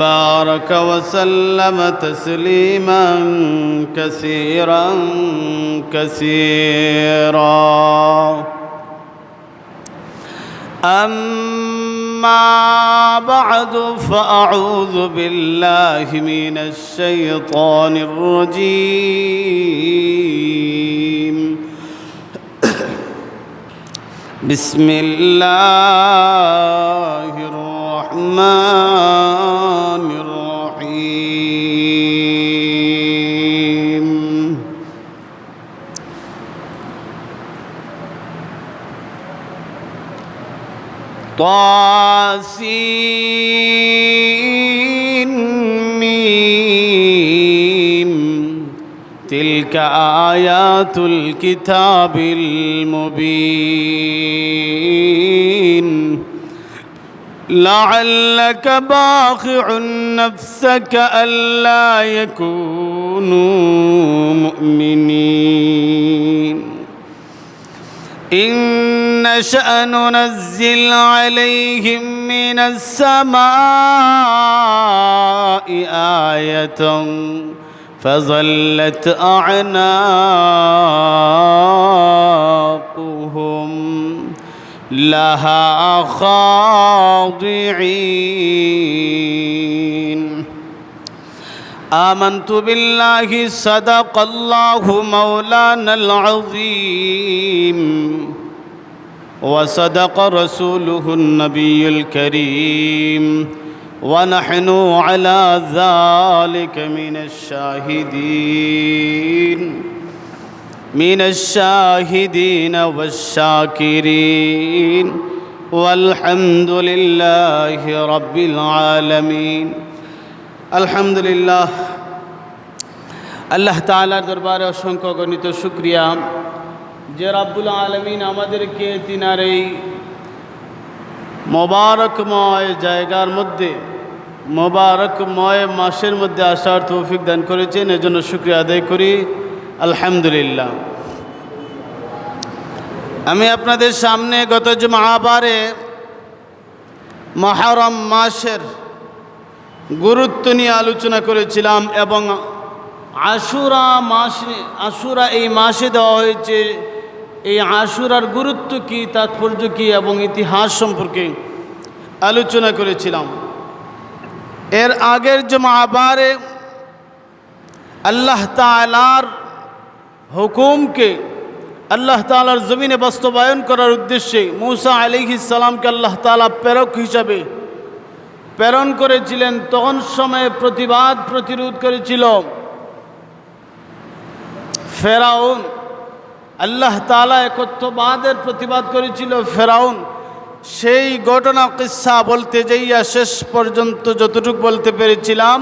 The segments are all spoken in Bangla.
بارك وسلم تسليما كثيرا كثيرا. أما بعد فأعوذ بالله من الشيطان الرجيم. بسم الله الرحمن الرحيم. طاسين ميم تلك آيات الكتاب المبين لعلك باخع نفسك ألا يكونوا مؤمنين إن نشأ ننزل عليهم من السماء آية فظلت أعناقهم لها خاضعين. آمنت بالله صدق الله مولانا العظيم وصدق رسوله النبي الكريم ونحن على ذلك من الشاهدين والشاكرين والحمد لله رب العالمين. আলহামদুলিল্লাহ, আল্লাহ তাআলার দরবারে অসংখ্য গণিত শুকরিয়া যে রব্বুল আলামিন আমাদেরকে তিনার এই মোবারকময় জায়গার মধ্যে মোবারকময় মাসের মধ্যে আসার তৌফিক দান করেছেন, এজন্য শুকরিয়া আদায় করি আলহামদুলিল্লাহ। আমি আপনাদের সামনে গত জুমাবারে মুহররম মাসের গুরুত্ব নিয়ে আলোচনা করেছিলাম এবং আশুরা এই মাসে দেওয়া হয়েছে। এই আশুরার গুরুত্ব কী, তাৎপর্য কী এবং ইতিহাস সম্পর্কে আলোচনা করেছিলাম। এর আগের জুমাবারে আল্লাহ তাআলার হুকুমকে আল্লাহ তাআলার জমিনে বাস্তবায়ন করার উদ্দেশ্যে মূসা আলাইহিস সালামকে আল্লাহ তাআলা প্রেরক হিসাবে প্রেরণ করেছিলেন। তখন সময়ে প্রতিরোধ করেছিল ফেরাউন। আল্লাহ তাআলা একত্ববাদের প্রতিবাদ করেছিল ফেরাউন। সেই ঘটনা কিসসা বলতে যাইয়া শেষ পর্যন্ত যতটুকু বলতে পেরেছিলাম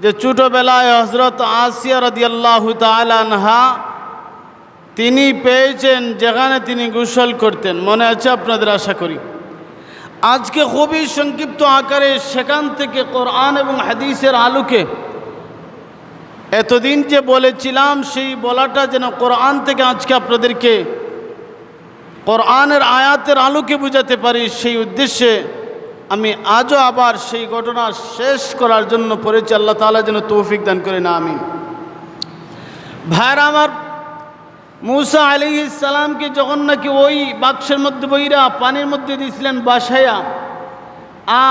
যে ছোটবেলায় হযরত আসিয়া রাদিয়াল্লাহু তাআলা আনহা তিনি পেয়েছেন যেখানে তিনি গোসল করতেন, মনে আছে আপনাদের আশা করি। আজকে খুবই সংক্ষিপ্ত আকারে সেখান থেকে কোরআন এবং হাদিসের আলোকে এতদিন যে বলেছিলাম সেই বলাটা যেন কোরআন থেকে আজকে আপনাদেরকে কোরআনের আয়াতের আলোকে বুঝাতে পারি, সেই উদ্দেশ্যে আমি আজও আবার সেই ঘটনা শেষ করার জন্য পড়েছি। আল্লাহ তাআলা যেন তৌফিক দান করেন, আমিন। ভাইরা আমার, মূসা আলাইহিস সালামকে যখন নাকি ওই বাক্সের মধ্যে বইরা পানির মধ্যে দিয়েছিলেন বাসায়া,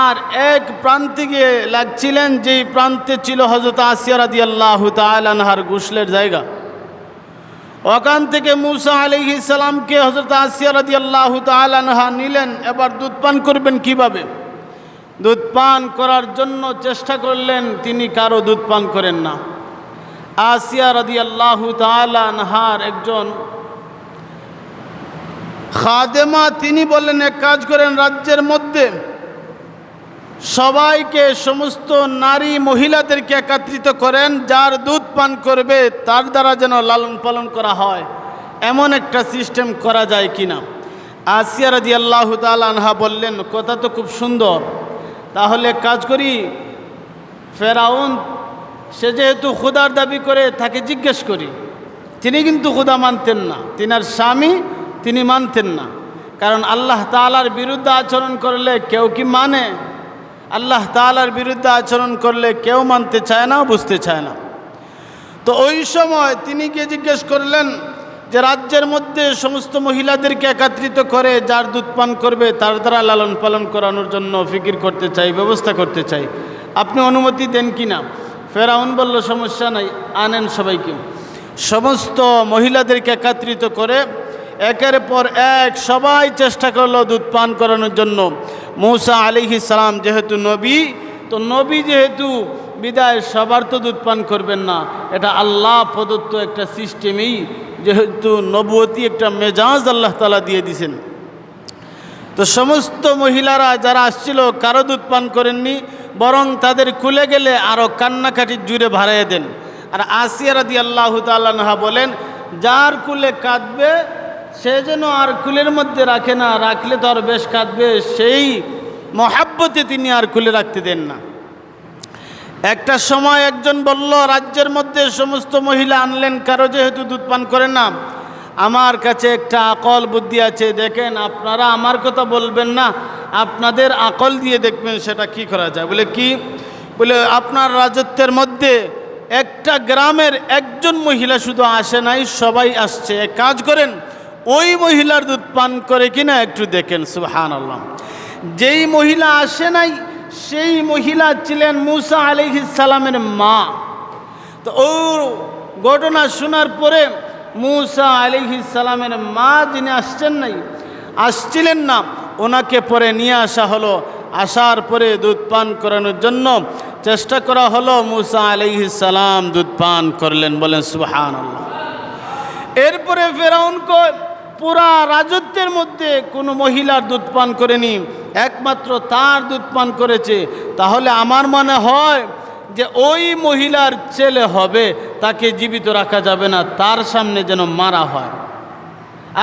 আর এক প্রান্তে গিয়ে লাগছিলেন যেই প্রান্তে ছিল হযরত আসিয়া রাদিয়াল্লাহু তাআলা আনহার গোসলের জায়গা। ওখান থেকে মূসা আলাইহিস সালামকে হযরত আসিয়া রাদিয়াল্লাহু তাআলা আনহা নিলেন। এবার দুধ পান করবেন কিভাবে? দুধ পান করার জন্য চেষ্টা করলেন, তিনি কারো দুধ পান করেন না। আসিয়া রাদিয়াল্লাহু তাআলা আনহার একজন খাদেমা, তিনি বললেন এক কাজ করেন, রাজ্যের মধ্যে সবাইকে সমস্ত নারী মহিলাদেরকে একত্রিত করেন, যার দুধ পান করবে তার দ্বারা যেন লালন পালন করা হয়, এমন একটা সিস্টেম করা যায় কিনা। আসিয়া রাদিয়াল্লাহু তাআলা আনহা বললেন, কথা তো খুব সুন্দর, তাহলে কাজ করি, ফেরাউন সে যেহেতু খোদার দাবি করে তাকে জিজ্ঞেস করি। তিনি কিন্তু খোদা মানতেন না, তিনার স্বামী তিনি মানতেন না, কারণ আল্লাহ তাআলার বিরুদ্ধে আচরণ করলে কেউ কি মানে? আল্লাহ তাআলার বিরুদ্ধে আচরণ করলে কেউ মানতে চায় না, বুঝতে চায় না। তো ওই সময় তিনি গিয়ে জিজ্ঞেস করলেন যে রাজ্যের মধ্যে সমস্ত মহিলাদেরকে একত্রিত করে যার দুধ পান করবে তার দ্বারা লালন পালন করানোর জন্য ফিকির করতে চাই, ব্যবস্থা করতে চাই, আপনি অনুমতি দেন কি না? ফেরাউন বলল, সমস্যা নাই, আনেন সবাইকে। সমস্ত মহিলাদেরকে একত্রিত করে একের পর এক সবাই চেষ্টা করলো দুধ পান করানোর জন্য। মূসা আলাইহিস সালাম যেহেতু নবী, তো নবী যেহেতু বিদায় সবার তো দুধ পান করবেন না, এটা আল্লাহ প্রদত্ত একটা সিস্টেমেই, যেহেতু নবুয়তি একটা মেজাজ আল্লাহ তাআলা দিয়ে দিয়েছেন। তো সমস্ত মহিলারা যারা আসছিল কারো দুধ পান করেননি, বরং তাদের কুলে গেলে আরও কান্নাকাটির জুড়ে ভাড়াইয়ে দেন। আর আসিয়া রাদিয়াল্লাহু তাআলা আনহা বলেন, যার কুলে কাঁদবে সে যেন আর কুলের মধ্যে রাখে না, রাখলে তো আর বেশ কাঁদবে, সেই মহাব্বতে তিনি আর কুলে রাখতে দেন না। একটা সময় একজন বলল, রাজ্যের মধ্যে সমস্ত মহিলা আনলেন, কারো যেহেতু দুধ পান করে না, আমার কাছে একটা আকল বুদ্ধি আছে, দেখেন আপনারা আমার কথা বলবেন না, আপনাদের আকল দিয়ে দেখবেন সেটা কি করা যায়। বলে কি? বলে আপনার রাজত্বের মধ্যে একটা গ্রামের একজন মহিলা শুধু আসে নাই, সবাই আসছে, এক কাজ করেন, ওই মহিলার দুধ পান করে কিনা একটু দেখেন। সুবহানাল্লাহ। যেই মহিলা আসে নাই সেই মহিলা ছিলেন মূসা আলাইহিস সালামের মা। তো ও ঘটনা শোনার পরে মূসা আলাইহিস সালামের মা যিনি আসছিলেন না, ওনাকে পরে নিয়ে আসা হলো। আসার পরে দুধ পান করানোর জন্য চেষ্টা করা হলো, মূসা আলাইহিস সালাম দুধ পান করলেন। বলেন সুবহানাল্লাহ। এরপরে ফেরাউন কয়, পুরা রাজত্বের মধ্যে কোনো মহিলার দুধ পান করেনি, একমাত্র তার দুধ পান করেছে। তাহলে আমার মনে হয় যে ওই মহিলার ছেলে হবে, তাকে জীবিত রাখা যাবে না, তার সামনে যেন মারা হয়।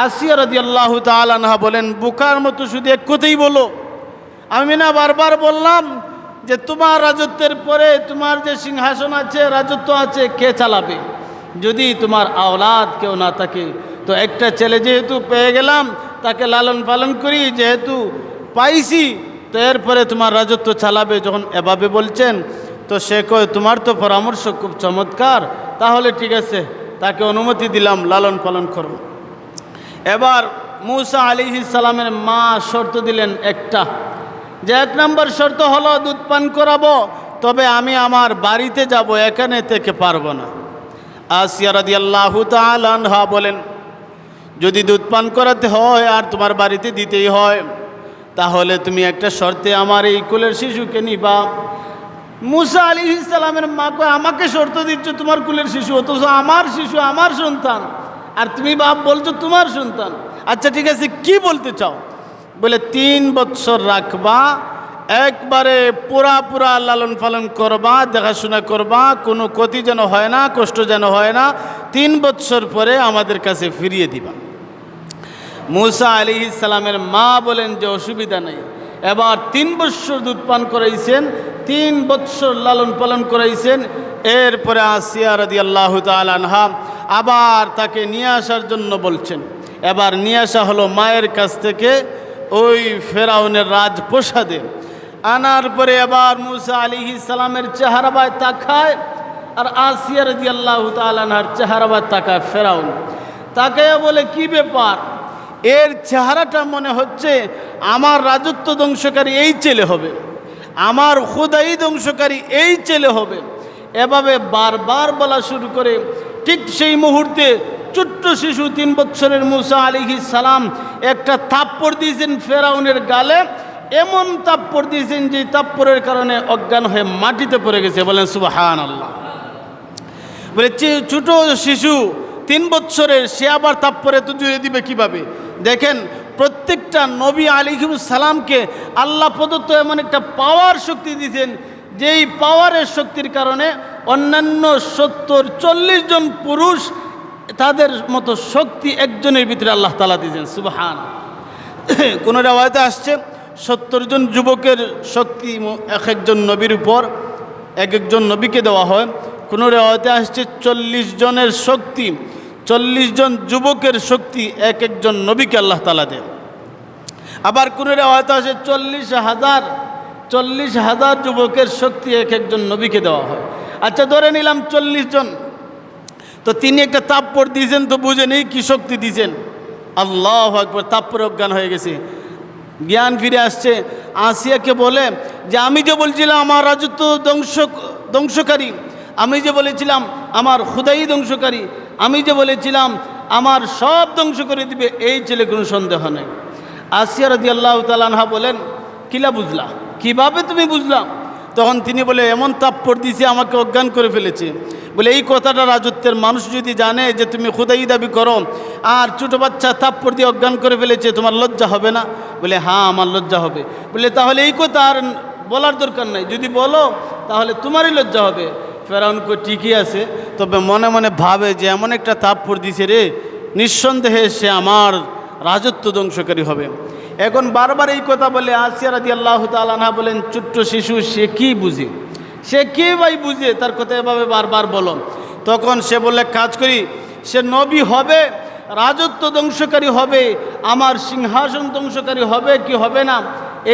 আসিয়া রাদিয়াল্লাহু তাআলা আনহা বলেন, বোকার মতো শুধু এক কথাই বলো, আমি না বারবার বললাম যে তোমার রাজত্বের পরে তোমার যে সিংহাসন আছে, রাজত্ব আছে, কে চালাবে? যদি তোমার আওলাদ কেউ না থাকে, তো একটা ছেলে যেহেতু পেয়ে গেলাম, তাকে লালন পালন করি, যেহেতু পাইছি, তো এরপরে তোমার রাজত্ব চালাবে। যখন এভাবে বলছেন, তো সে কয়, তোমার তো পরামর্শ খুব চমৎকার, তাহলে ঠিক আছে, তাকে অনুমতি দিলাম, লালন পালন করো। এবার মূসা আলাইহিস সালামের মা শর্ত দিলেন একটা, যে 1 নম্বর শর্ত হলো দুধ পান করাবো, তবে আমি আমার বাড়িতে যাব, এখানে থেকে পারবো না। আসিয়া রাদিয়াল্লাহু তাআলা আনহা বলেন, যদি দুধ পান করাতে হয় আর তোমার বাড়িতে দিতেই হয়, তাহলে তুমি একটা শর্তে আমার এই কুলের শিশুকে নিবা। মূসা আলাইহিস সালামের মা কয়, আমাকে শর্ত দিচ্ছ তোমার কুলের শিশু, অথচ আমার শিশু, আমার সন্তান, আর তুমি বাপ বলছো তোমার সন্তান। আচ্ছা ঠিক আছে, কি বলতে চাও? বলে 3 বৎসর রাখবা, একবারে পুরা লালন পালন করবা, দেখাশোনা করবা, কোনো ক্ষতি যেন হয় না, কষ্ট যেন হয় না, 3 বৎসর পরে আমাদের কাছে ফিরিয়ে দিবা। মূসা আলাইহিস সালামের মা বলেন যে অসুবিধা নেই। এবার 3 বৎসর দুধ পান করাইছেন, 3 বৎসর লালন পালন করাইছেন। এরপরে আসিয়া রাদিয়াল্লাহু তাআলা আনহা আবার তাকে নিয়ে আসার জন্য বলছেন। এবার নিয়ে আসা হলো মায়ের কাছ থেকে ওই ফেরাউনের রাজপ্রাসাদে। আনার পরে এবার মূসা আলাইহিস সালামের চেহারা বায় তাকায়, আর আসিয়া রাদিয়াল্লাহু তাআলা আনহার চেহারা বায় তাকায় ফেরাউন। তাকায় বলে, কি ব্যাপার? এর চেহারাটা মনে হচ্ছে আমার রাজত্ব ধ্বংসকারী এই ছেলে হবে, আমার খুদাই ধ্বংসকারী এই ছেলে হবে। এভাবে বারবার বলা শুরু করে। ঠিক সেই মুহূর্তে ছোট্ট শিশু 3 বৎসরের মূসা আলাইহিস সালাম একটা থাপ্পড় দিয়েছেন ফেরাউনের গালে, এমন থাপ্পড় দিয়েছেন যে থাপ্পড়ের কারণে অজ্ঞান হয়ে মাটিতে পড়ে গেছে। বলেন সুবহানাল্লাহ। বলে ছোট শিশু 3 বৎসরের, সে আবার থাপ্পড়ে তো জুড়ে দিবে কিভাবে? দেখেন, প্রত্যেকটা নবী আলাইহিস সালামকে আল্লাহ প্রদত্ত এমন একটা পাওয়ার শক্তি দিয়েছেন, যেই পাওয়ারের শক্তির কারণে অন্যান্য 70-40 জন পুরুষ, তাদের মতো শক্তি একজনের ভিতরে আল্লাহ তাআলা দিয়েছেন। সুবহান। কোন রিওয়ায়াতে আসছে 70 জন যুবকের শক্তি একজন নবীর উপর, একজন নবীকে দেওয়া হয়। কোন রিওয়ায়াতে আসছে 40 জনের শক্তি, 40 জন যুবকের শক্তি একজন নবীকে আল্লাহ তাআলা দেন। আবার কোন রিওয়ায়াতে আছে 40,000 যুবকের শক্তি এক একজন নবীকে দেওয়া হয়। আচ্ছা ধরে নিলাম 40 জন, তো তিনি একটা তাপ্পড় দিয়েছেন, তো বুঝে নেই কী শক্তি দিয়েছেন। আল্লাহু আকবার, তাপ্পড়ে অজ্ঞান হয়ে গেছে, জ্ঞান ফিরে আসছে। আসিয়াকে বলে যে আমি যে বলছিলাম আমার রাজত্ব ধ্বংসকারী, আমি যে বলেছিলাম আমার খুদাই ধ্বংসকারী, আমি যে বলেছিলাম আমার সব ধ্বংস করে দিবে, এই ছেলে কোনো সন্দেহ নেই। আসিয়া রাদিয়াল্লাহু তাআলা আনহা বলেন কিলা বুঝলা, কিভাবে তুমি বুঝলা? তখন তিনি বলে এমন তাপ্পড় দিয়েছে আমাকে অজ্ঞান করে ফেলেছে। বলে এই কথাটা রাজত্বের মানুষ যদি জানে যে তুমি খুদাই দাবি করো আর ছোটো বাচ্চা তাপ্পড় দিয়ে অজ্ঞান করে ফেলেছে, তোমার লজ্জা হবে না? বলে হ্যাঁ আমার লজ্জা হবে। বলে তাহলে এই কথা আর বলার দরকার নাই, যদি বলো তাহলে তোমারই লজ্জা হবে। ফেরাউন কো ঠিকই আছে, তবে মনে মনে ভাবে যে এমন একটা তাপ্পড় দিছে রে, নিঃসন্দেহে সে আমার রাজত্ব ধ্বংসকারী হবে। এখন বারবার এই কথা বলে আসিয়া রাদিয়াল্লাহু তাআলা আনহা বলেন ছোট্ট শিশু, সে কি বুঝে, সে কে ভাই বুঝে তার কথা এভাবে বারবার বলো। তখন সে বললে কাজ করি, সে নবী হবে, রাজত্ব ধ্বংসকারী হবে, আমার সিংহাসন ধ্বংসকারী হবে কি হবে না,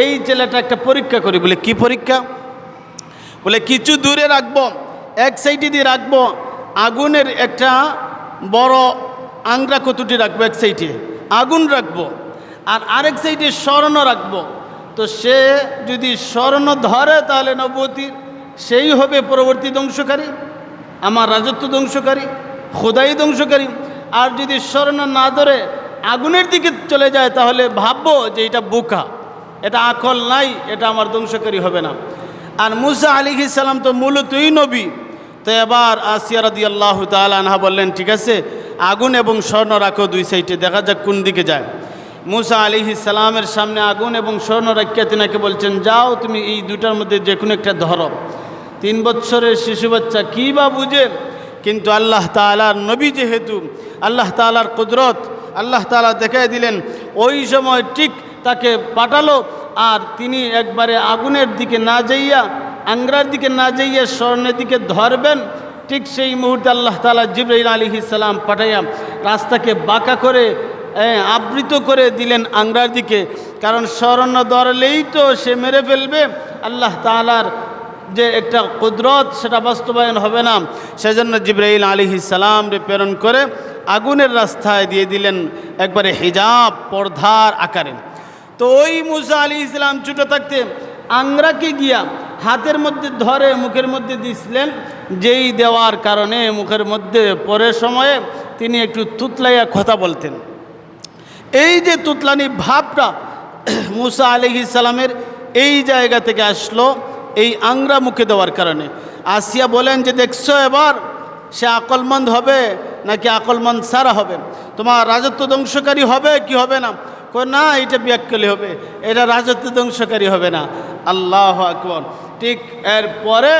এই ছেলেটা একটা পরীক্ষা করি। বলে কি পরীক্ষা? বলে কিছু দূরে রাখবো, এক সাইডে দিয়ে রাখবো আগুনের একটা বড় আংরা কতুটি রাখবো, এক সাইডে আগুন রাখবো আর আরেক সাইডে স্বর্ণ রাখবো। তো সে যদি স্বর্ণ ধরে তাহলে নবুয়তির সেই হবে পরবর্তী ধ্বংসকারী, আমার রাজত্ব ধ্বংসকারী, খোদাই ধ্বংসকারী। আর যদি স্বর্ণ না ধরে আগুনের দিকে চলে যায় তাহলে ভাববো যে এটা বোকা, এটা আকল নাই, এটা আমার ধ্বংসকারী হবে না। আর মুসা আলাইহিস সালাম তো মূলতই নবী। তো এবার আসিয়া রাদিয়াল্লাহু তাআলা আনহা বললেন ঠিক আছে, আগুন এবং স্বর্ণ রাখো দুই সাইডে, দেখা যাক কোন দিকে যায়। মুসা আলাইহিস সালামের সামনে আগুন এবং স্বর্ণ রাখিয়া তিনাকে বলছেন যাও তুমি এই দুটার মধ্যে যে কোনো একটা ধরো। 3 বছরের শিশু বাচ্চা কী বা বুঝে, কিন্তু আল্লাহ তাআলার নবী যেহেতু, আল্লাহ তাআলার কুদরত আল্লাহ তাআলা দেখাই দিলেন, ওই সময় ঠিক তাকে পাঠালো। আর তিনি একবারে আগুনের দিকে না যাইয়া, আংরার দিকে না যাইয়া স্বর্ণের দিকে ধরবেন, ঠিক সেই মুহূর্তে আল্লাহ তাআলা জিবরাইল আলাইহিস সালাম পাঠাইয়া রাস্তাকে বাঁকা করে আবৃত করে দিলেন আংরার দিকে। কারণ স্বর্ণ ধরলেই তো সে মেরে ফেলবে, আল্লাহ তাআলার যে একটা কুদরত সেটা বাস্তবায়ন হবে না। সেজন্য জিবরাইল আলাইহিস সালাম রে প্রেরণ করে আগুনের রাস্তায় দিয়ে দিলেন একবারে হিজাব পর্দার আকারে। তো ওই মুসা আলাইহিস সালাম ছোটো থাকতে আংরাকে গিয়া হাতের মধ্যে ধরে মুখের মধ্যে দিছিলেন, যেই দেওয়ার কারণে মুখের মধ্যে পরের সময়ে তিনি একটু তুতলাইয়া কথা বলতেন। এই যে তুতলানি ভাবটা মুসা আলাইহিস সালামের এই জায়গা থেকে আসলো, এই আংরা মুখে দেওয়ার কারণে। আসিয়া বলেন যে দেখছো এবার সে আকলমন্দ হবে নাকি আকলমন্দ সারা হবে, তোমার রাজত্ব ধ্বংসকারী হবে কি হবে না? না, এটা বিয়াক্কলি হবে, এটা রাজত্ব ধ্বংসকারী হবে না। আল্লাহু আকবার। ঠিক এরপরে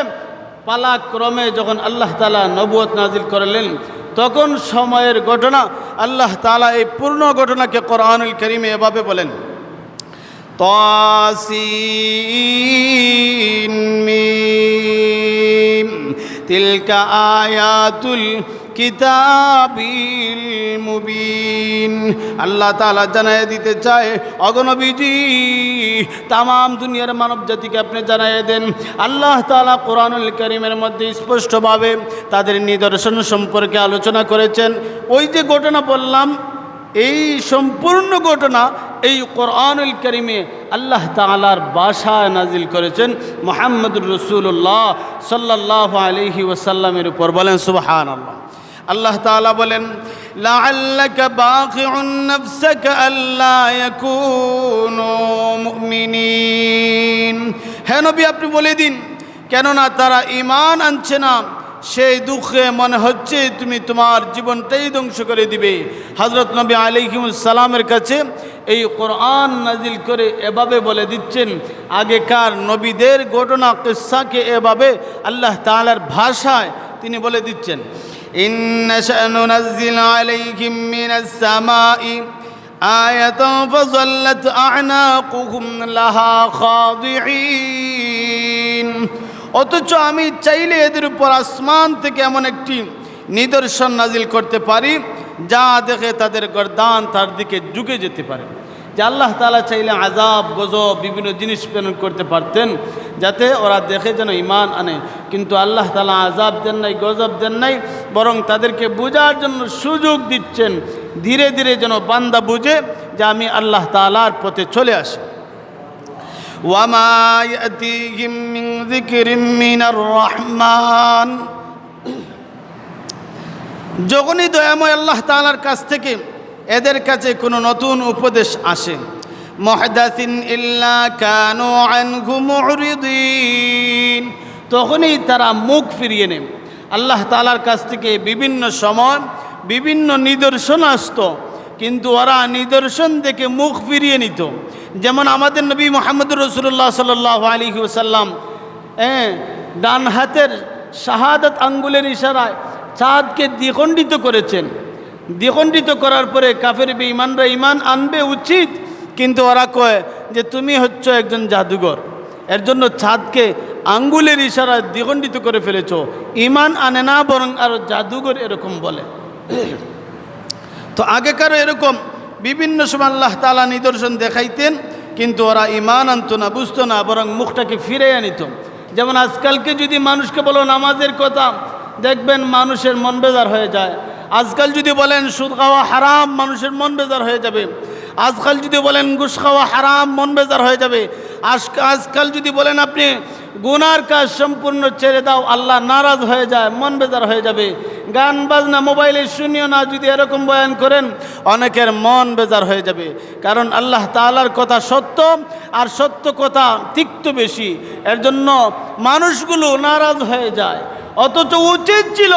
পালাক্রমে যখন আল্লাহ তাআলা নবুয়ত নাজিল করলেন, তখন সময়ের ঘটনা আল্লাহ তাআলা এই পূর্ণ ঘটনাকে কোরআনুল কারীমে এভাবে বলেন, তাসিন মিম তিলকা আয়াতুল কিতাবিল মুবিন। আল্লাহ তাআলা জানায় দিতে চায়, অগণবীজি তামাম দুনিয়ার মানব জাতিকে আপনি জানায় দেন, আল্লাহ তাআলা কোরআনুল কারীমের মধ্যে স্পষ্টভাবে তাদের নিদর্শন সম্পর্কে আলোচনা করেছেন। ওই যে ঘটনা বললাম, এই সম্পূর্ণ ঘটনা এই কোরআনুল কারীমে আল্লাহ তাআলার ভাষায় নাজিল করেছেন মুহাম্মদুর রাসূলুল্লাহ সাল্লাল্লাহু আলাইহি ওয়াসাল্লামের উপর। বলেন সুবহানাল্লাহ। আল্লাহ তাআলা বলেন, লাআল্লাকা বাখিউন নাফসাকা আল্লা ইয়াকুনু মুমিনিন। হে নবী আপনি বলে দিন, কেননা তারা ঈমান আনছে না, সেই দুঃখে মনে হচ্ছে তুমি তোমার জীবনটাই ধ্বংস করে দিবে। হযরত নবী আলাইহিস সালামের কাছে এই কোরআন নাজিল করে এভাবে বলে দিচ্ছেন, আগেকার নবীদের ঘটনা কিসসাকে এভাবে আল্লাহ তাআলার ভাষায় তিনি বলে দিচ্ছেন, ইন্না শানু নাযিল আলাইহিম মিনাস সামাই আয়াতান ফাযাল্লাত আ'নাকুহুম লাহা খাদিঈন। অথচ আমি চাইলে এদের উপর আসমান থেকে এমন একটি নিদর্শন নাজিল করতে পারি যা দেখে তাদের গর্দান তার দিকে ঝুঁকে যেতে পারে। যে আল্লাহ তাআলা চাইলে আযাব গজব বিভিন্ন জিনিস প্রেরণ করতে পারতেন যাতে ওরা দেখে যেন ঈমান আনে, কিন্তু আল্লাহ তাআলা আযাব দেন নাই, গজব দেন নাই, বরং তাদেরকে বোঝার জন্য সুযোগ দিচ্ছেন, ধীরে ধীরে যেন বান্দা বুঝে যে আমি আল্লাহ তাআলার পথে চলে আসি। ওয়ামা ইয়াতিহিম মিন যিকরিম মিনার রহমান, যখনই দয়াময় আল্লাহ তাআলার কাছ থেকে এদের কাছে কোনো নতুন উপদেশ আসে, মুহদাসিন ইল্লা কানু আনহু মুরিদিন, তখনই তারা মুখ ফিরিয়ে নেন। আল্লাহ তাআলার কাছ থেকে বিভিন্ন সময় বিভিন্ন নিদর্শন আসতো, কিন্তু ওরা নিদর্শন দেখে মুখ ফিরিয়ে নিত। যেমন আমাদের নবী মুহাম্মদুর রাসূলুল্লাহ সাল্লাল্লাহু আলাইহি ওয়াসাল্লাম ডান হাতের শাহাদাত আঙ্গুলের ইশারায় চাঁদকে দ্বিখণ্ডিত করেছেন। দ্বিখণ্ডিত করার পরে কাফের বেঈমানরা ঈমান আনবে উচিত, কিন্তু ওরা কয় যে তুমি হচ্ছ একজন জাদুঘর, এর জন্য চাঁদকে আঙ্গুলের ইশারায় দ্বিখণ্ডিত করে ফেলেছ। ঈমান আনে না, বরং আরও জাদুঘর এরকম বলে। তো আগেকারও এরকম বিভিন্ন সময় আল্লাহ তাআলা নিদর্শন দেখাইতেন, কিন্তু ওরা ঈমান আনতো না, বুঝতো না, বরং মুখটাকে ফিরে আনিত। যেমন আজকালকে যদি মানুষকে বলো নামাজের কথা, দেখবেন মানুষের মন বেজার হয়ে যায়। আজকাল যদি বলেন সুদ খাওয়া হারাম, মানুষের মন বেজার হয়ে যাবে। আজকাল যদি বলেন ঘুষ খাওয়া হারাম, মন বেজার হয়ে যাবে। আজকাল যদি বলেন আপনি গুনার কাজ সম্পূর্ণ ছেড়ে দাও, আল্লাহ নারাজ হয়ে যায়, মন বেজার হয়ে যাবে। গান বাজনা মোবাইলে শুনিও না যদি এরকম বয়ান করেন, অনেকের মন বেজার হয়ে যাবে। কারণ আল্লাহ তাআলার কথা সত্য, আর সত্য কথা তিক্ত বেশি, এর জন্য মানুষগুলো নারাজ হয়ে যায়। অথচ উচিত ছিল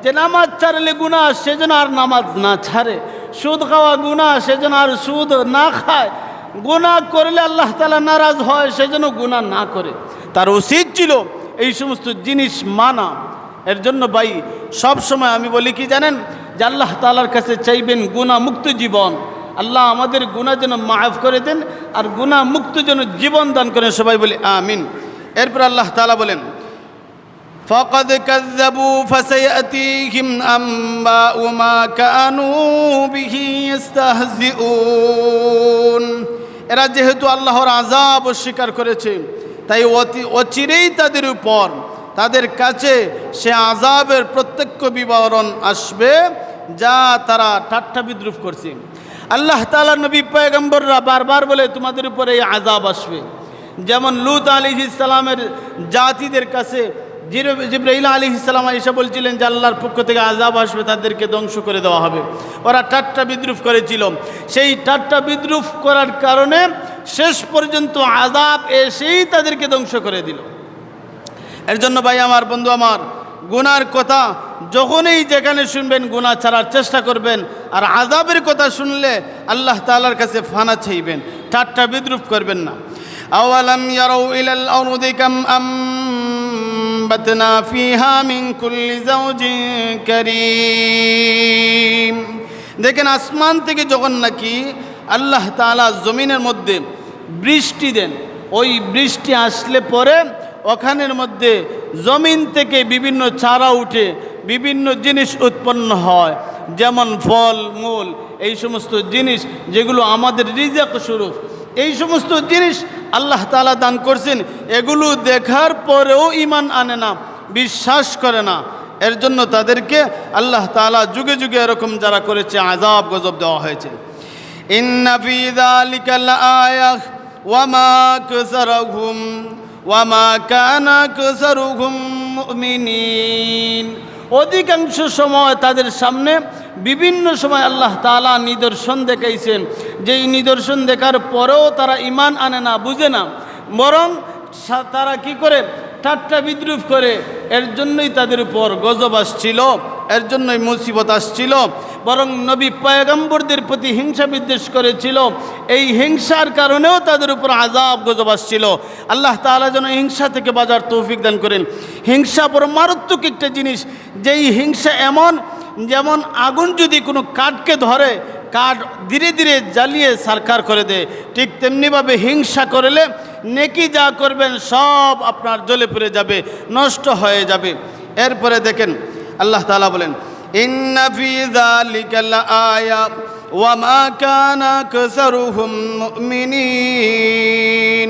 যে নামাজ ছাড়লে গুনাহ, সেজন্য আর নামাজ না ছাড়ে। সুদ খাওয়া গুনাহ, সেজন্য আর সুদ না খায়। গুনাহ করলে আল্লাহ তাআলা নারাজ হয়, সেজন্য গুনাহ না করে। তার উচিত ছিল এই সমস্ত জিনিস মানা। এর জন্য ভাই সব সময় আমি বলি কি জানেন, যে আল্লাহ তাআলার কাছে চাইবেন গুনাহ মুক্ত জীবন। আল্লাহ আমাদের গুনাহ যেন মাফ করে দেন, আর গুনাহ মুক্ত যেন জীবন দান করেন। সবাই বলি আমিন। এরপর আল্লাহ তাআলা বলেন, فقد كذبوا فسيأتيهم أنباء ما كانوا به يستهزئون। এরা যেহেতু আল্লাহর আযাব অস্বীকার করেছে, তাই অচিরেই তাদের উপর, তাদের কাছে সে আযাবের প্রত্যক্ষ বিবরণ আসবে যা তারা ঠাট্টা বিদ্রুপ করছে। আল্লাহ তাআলা নবী পয়গম্বররা বারবার বলে তোমাদের উপরে এই আযাব আসবে। যেমন লূত আলাইহিস সালামের জাতিদের কাছে জিবরাইল আলাইহিস সালাম এসে বলছিলেন যে আল্লাহর পক্ষ থেকে আযাব আসবে, তাদেরকে ধ্বংস করে দেওয়া হবে। ওরা ঠাট্টা বিদ্রুপ করেছিল। সেই ঠাট্টা বিদ্রুপ করার কারণে শেষ পর্যন্ত আযাব এসেই তাদেরকে ধ্বংস করে দিল। এর জন্য ভাই আমার, বন্ধু আমার, গুনার কথা যখনই যেখানে শুনবেন গুনাহ ছাড়ার চেষ্টা করবেন, আর আযাবের কথা শুনলে আল্লাহ তাআলার কাছে ফানা চাইবেন, ঠাট্টা বিদ্রুপ করবেন না। আওয়ালাম ইয়ারাউ ইলাল আরদি কাম আমবাতনা ফিহা মিন কুল্লি যাওজিন কারীম। দেখেন আসমান থেকে যখন নাকি আল্লাহ তাআলা জমিনের মধ্যে বৃষ্টি দেন, ওই বৃষ্টি আসলে পরে ওখানের মধ্যে জমিন থেকে বিভিন্ন চারা উঠে বিভিন্ন জিনিস উৎপন্ন হয়, যেমন ফল মূল, এই সমস্ত জিনিস যেগুলো আমাদের রিজক স্বরূপ। এই সমস্ত জিনিস আল্লাহ তাআলা দান করছেন, এগুলো দেখার পরেও ঈমান আনে না, বিশ্বাস করে না। এর জন্য তাদেরকে আল্লাহ তাআলা যুগে যুগে এরকম যারা করেছে আযাব গজব দেওয়া হয়েছে। ইন্না ফি যালিকা লাআয়াহ ওয়া মা আকসারুহুম ওয়া মা কানা আকসারুহুম মুমিনিন। অধিকাংশ সময় তাদের সামনে বিভিন্ন সময় আল্লাহ তাআলা নিদর্শন দেখাইছেন, যেই নিদর্শন দেখার পরেও তারা ঈমান আনে না, বুঝে না, বরং তারা কি করে, ঠাট্টা বিদ্রুপ করে। এর জন্যই তাদের উপর গজব আসছিল, এর জন্যই মুসিবত আসছিল। বরং নবী পয়গম্বরদের প্রতি হিংসা বিদ্বেষ করেছিল, এই হিংসার কারণেও তাদের উপর আযাব গজব আসছিল। আল্লাহ তাআলা যেন হিংসা থেকে বাঁচার তৌফিক দান করেন। হিংসা বড় মারাত্মক একটা জিনিস, যেই হিংসা এমন, যেমন আগুন যদি কোনো কাঠকে ধরে, কাঠ ধীরে ধীরে জ্বালিয়ে সারখার করে দেয়, ঠিক তেমনিভাবে হিংসা করলে নেকি যা করবেন সব আপনার জ্বলে পুড়ে যাবে, নষ্ট হয়ে যাবে। এরপরে দেখেন আল্লাহ তাআলা বলেন, ইন্না ফি যালিকা লাআয়া ওয়া মা কানা আকসারুহুম মুমিনিন।